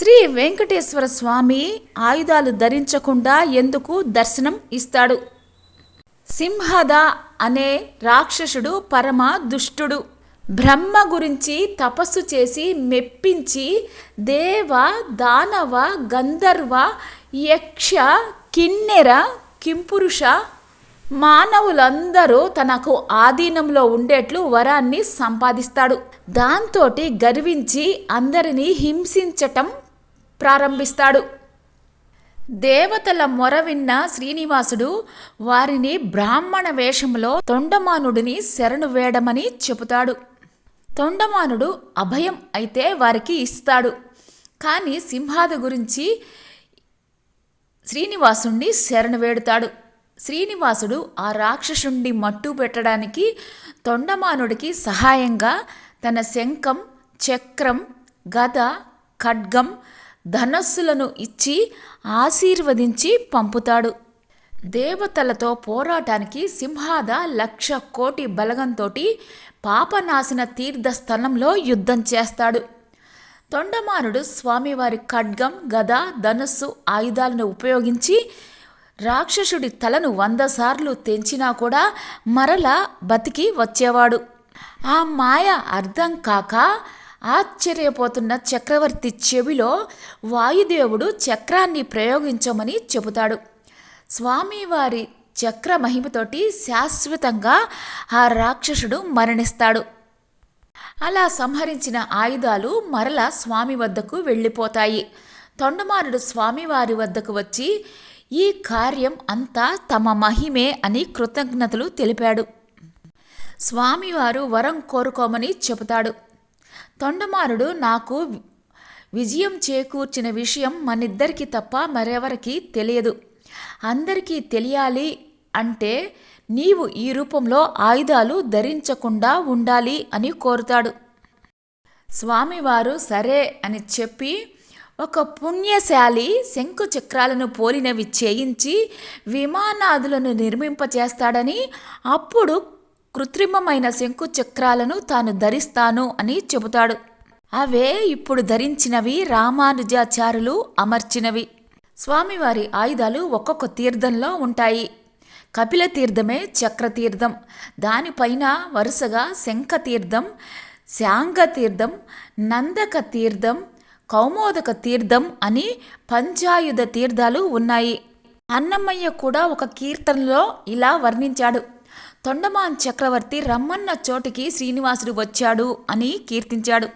శ్రీ వెంకటేశ్వర స్వామి ఆయుధాలు ధరించకుండా ఎందుకు దర్శనం ఇస్తాడు? సింహద అనే రాక్షసుడు పరమ దుష్టుడు. బ్రహ్మ గురించి తపస్సు చేసి మెప్పించి దేవ, దానవ, గంధర్వ, యక్ష, కిన్నెర, కింపురుష మానవులందరూ తనకు ఆధీనంలో ఉండేట్లు వరాన్ని సంపాదిస్తాడు. దాంతోటి గర్వించి అందరినీ హింసించటం ప్రారంభిస్తాడు. దేవతల మొర విన్న శ్రీనివాసుడు వారిని బ్రాహ్మణ వేషంలో తొండమానుడిని శరణు వేడమని చెబుతాడు. తొండమానుడు అభయం అయితే వారికి ఇస్తాడు. కానీ సింహాద గురించి శ్రీనివాసుణ్ణి శరణు వేడుతాడు. శ్రీనివాసుడు ఆ రాక్షసుండి మట్టు పెట్టడానికి తొండమానుడికి సహాయంగా తన శంఖం, చక్రం, గద, ఖడ్గం, ధనస్సులను ఇచ్చి ఆశీర్వదించి పంపుతాడు. దేవతలతో పోరాటానికి సింహాద 1,00,000 కోటి బలగంతోటి పాపనాశన తీర్థస్థలంలో యుద్ధం చేస్తాడు. తొండమానుడు స్వామివారి ఖడ్గం, గద, ధనస్సు ఆయుధాలను ఉపయోగించి రాక్షసుడి తలను 100 సార్లు తెంచినా కూడా మరలా బతికి వచ్చేవాడు. ఆ మాయ అర్థం కాక ఆశ్చర్యపోతున్న చక్రవర్తి చెవిలో వాయుదేవుడు చక్రాన్ని ప్రయోగించమని చెబుతాడు. స్వామివారి చక్ర మహిమతోటి శాశ్వతంగా ఆ రాక్షసుడు మరణిస్తాడు. అలా సంహరించిన ఆయుధాలు మరలా స్వామి వద్దకు వెళ్ళిపోతాయి. తొండమానుడు స్వామివారి వద్దకు వచ్చి ఈ కార్యం అంతా తమ మహిమే అని కృతజ్ఞతలు తెలిపాడు. స్వామివారు వరం కోరుకోమని చెబుతాడు. తొండమానుడు నాకు విజయం చేకూర్చిన విషయం మనిద్దరికి తప్ప మరెవరికి తెలియదు. అందరికీ తెలియాలి అంటే నీవు ఈ రూపంలో ఆయుధాలు ధరించకుండా ఉండాలి అని కోరుతాడు. స్వామివారు సరే అని చెప్పి ఒక పుణ్యశాలి శంకు చక్రాలను పోలినవి చేయించి విమానాదులను నిర్మింపచేస్తాడని, అప్పుడు కృత్రిమమైన శంకు చక్రాలను తాను ధరిస్తాను అని చెబుతాడు. అవే ఇప్పుడు ధరించినవి రామానుజాచారులు అమర్చినవి. స్వామివారి ఆయుధాలు ఒక్కొక్క తీర్థంలో ఉంటాయి. కపిల తీర్థమే చక్రతీర్థం. దానిపైన వరుసగా శంఖతీర్థం, శాంగతీర్థం, నందక తీర్థం, కౌమోదక తీర్థం అని పంచాయుధ తీర్థాలు ఉన్నాయి. అన్నమయ్య కూడా ఒక కీర్తనలో ఇలా వర్ణించాడు. తొండమాన్ చక్రవర్తి రమ్మన్న చోటికి శ్రీనివాసుడు వచ్చాడు అని కీర్తించాడు.